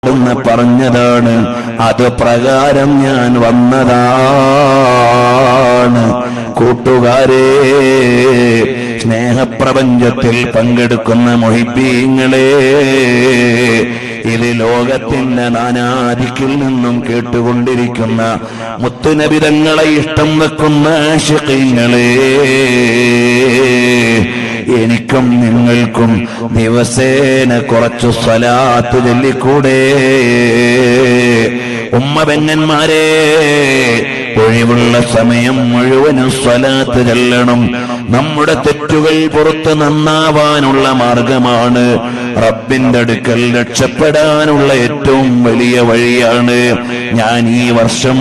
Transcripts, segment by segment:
അവിടുന്ന് പറഞ്ഞതാണ്. അത് പ്രകാരം ഞാൻ വന്നതാണ്. കൂട്ടുകാരെ, സ്നേഹപ്രപഞ്ചത്തിൽ പങ്കെടുക്കുന്ന മുഹിബ്ബീങ്ങളെ, ഇത് ലോകത്തിന്റെ നാനാദിക്കിൽ നിന്നും കേട്ടുകൊണ്ടിരിക്കുന്ന മുത്തുനബി തങ്ങളെ ഇഷ്ടം വെക്കുന്ന ആശിഖീങ്ങളെ, എനിക്കും നിങ്ങൾക്കും ദിവസേന കുറച്ചു സ്വലാത്ത് ചൊല്ലിക്കൂടെ? ഉമ്മ പെങ്ങന്മാരെ, ഒഴിവുള്ള സമയം മുഴുവനും സ്വലാത്ത് ചൊല്ലണം. നമ്മുടെ തെറ്റുകൾ പുറത്ത് നന്നാവാനുള്ള മാർഗമാണ്. റബ്ബിന്റെ അടുക്കൽ രക്ഷപ്പെടാനുള്ള ഏറ്റവും വലിയ വഴിയാണ്. ഞാൻ ഈ വർഷം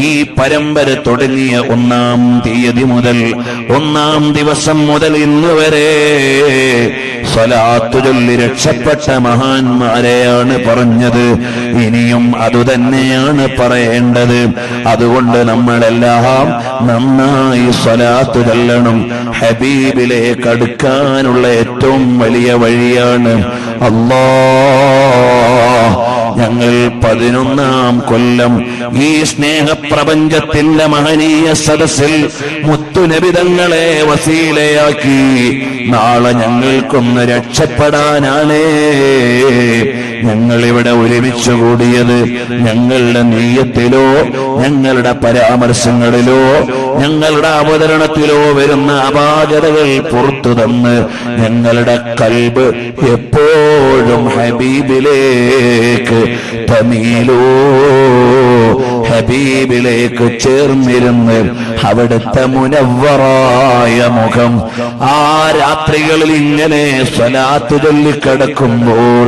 ഈ പരമ്പര തുടങ്ങിയ 1-ാം തീയതി മുതൽ, 1-ാം ദിവസം മുതൽ ഇന്ന് വരെ സ്വലാത്ത് ചൊല്ലി രക്ഷപ്പെട്ട മഹാന്മാരെയാണ് പറഞ്ഞത്. ഇനിയും അതുതന്നെയാണ് പറയേണ്ടത്. അതുകൊണ്ട് നമ്മളെല്ലാം നന്നായി സ്വലാത്ത് ചൊല്ലണം. ഹബീബിലേക്ക് അടുക്കാനുള്ള ഏറ്റവും വലിയ വഴിയാണ്. അല്ലാഹ്, ഞങ്ങൾ 11-ാം കൊല്ലം ഈ സ്നേഹപ്രപഞ്ചത്തിന്റെ മഹനീയ സദസ്സിൽ മുത്തുനബി തങ്ങളെ വസീലയാക്കി. നാളെ ഞങ്ങൾക്കൊന്ന് രക്ഷപ്പെടാനാണ് ഞങ്ങളിവിടെ ഒരുമിച്ച് കൂടിയത്. ഞങ്ങളുടെ നീയത്തിലോ ഞങ്ങളുടെ പരാമർശങ്ങളിലോ ഞങ്ങളുടെ അവതരണത്തിലോ വരുന്ന അപാകതകൾ പുറത്തു തന്ന് ഞങ്ങളുടെ കൽബ് എപ്പോഴും ഹബീബിലേക്ക് തമീലോ, ഹബീബിലേക്ക് ചേർന്നിരുന്ന് അവിടുത്തെ മുനവ്വറായ മുഖം ആ രാത്രികളിൽ ഇങ്ങനെ സ്വലാത്ത് ചൊല്ലിക്കിടക്കുമ്പോൾ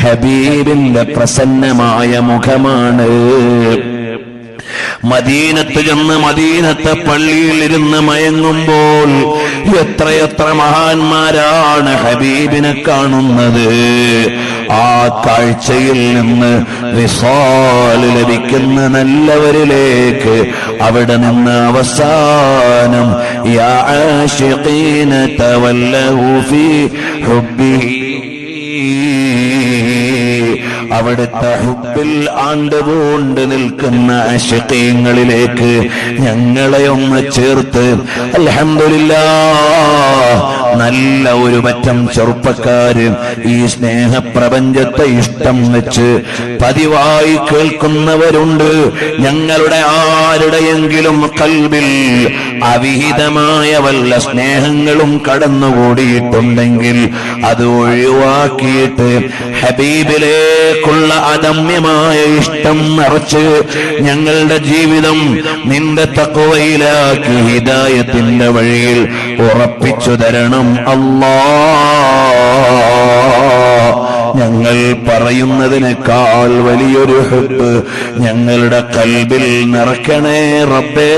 ഹബീബിന്റെ പ്രസന്നമായ മുഖമാണ്. മദീനത്ത് ചെന്ന് മദീനത്തെ പള്ളിയിൽ ഇരുന്ന് മയങ്ങുമ്പോൾ എത്രയെത്ര മഹാന്മാരാണ് ഹബീബിനെ കാണുന്നത്. ആ കാഴ്ചയിൽ നിന്ന് വിസാൽ ലഭിക്കുന്ന നല്ലവരിലേക്ക് അവിടെ നിന്ന് അവസാനം യാ ആശിഖീന തവല്ലഹു ഫീ ഹുബ്ബിഹി, അവിടുത്തെ ഹുബ്ബിൽ ആണ്ടുപൂണ്ട് നിൽക്കുന്ന ആശിഖീങ്ങളിലേക്ക് ഞങ്ങളെ ഒന്ന് ചേർത്ത്. അൽഹംദുലില്ലാഹ്, നല്ല ഒരു പറ്റം ചെറുപ്പക്കാര് ഈ സ്നേഹപ്രപഞ്ചത്തെ ഇഷ്ടം വെച്ച് പതിവായി കേൾക്കുന്നവരുണ്ട്. ഞങ്ങളുടെ ആരുടെയെങ്കിലും കൽബിൽ അവിഹിതമായ വല്ല സ്നേഹങ്ങളും കടന്നുകൂടിയിട്ടുണ്ടെങ്കിൽ അത് ഒഴിവാക്കിയിട്ട് ഹബീബിലേക്കുള്ള അദമ്യമായ ഇഷ്ടം നിറച്ച് ഞങ്ങളുടെ ജീവിതം നിന്റെ തഖ്വയിലാക്കി ഹിദായത്തിന്റെ വഴിയിൽ ഉറപ്പിച്ചു തരണം അല്ലാഹ്. ഞങ്ങൾ പറയുന്നതിനേക്കാൾ വലിയൊരു ഹുബ്ബ് ഞങ്ങളുടെ കൽബിൽ നിറയ്ക്കണേ റബ്ബേ.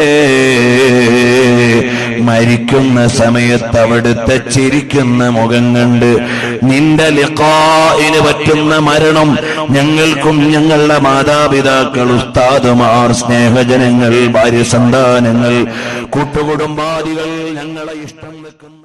മരിക്കുന്ന സമയത്ത് അവിടുത്തെ ചിരിക്കുന്ന മുഖം കണ്ട് നിന്റെ ലിഖാഇന് പറ്റുന്ന മരണം ഞങ്ങൾക്കും ഞങ്ങളുടെ മാതാപിതാക്കൾ, ഉസ്താദുമാർ, സ്നേഹജനങ്ങൾ, ഭാര്യ സന്താനങ്ങൾ, കൂട്ടുകുടുംബാദികൾ ഞങ്ങളെ ഇഷ്ടം വെക്കുന്ന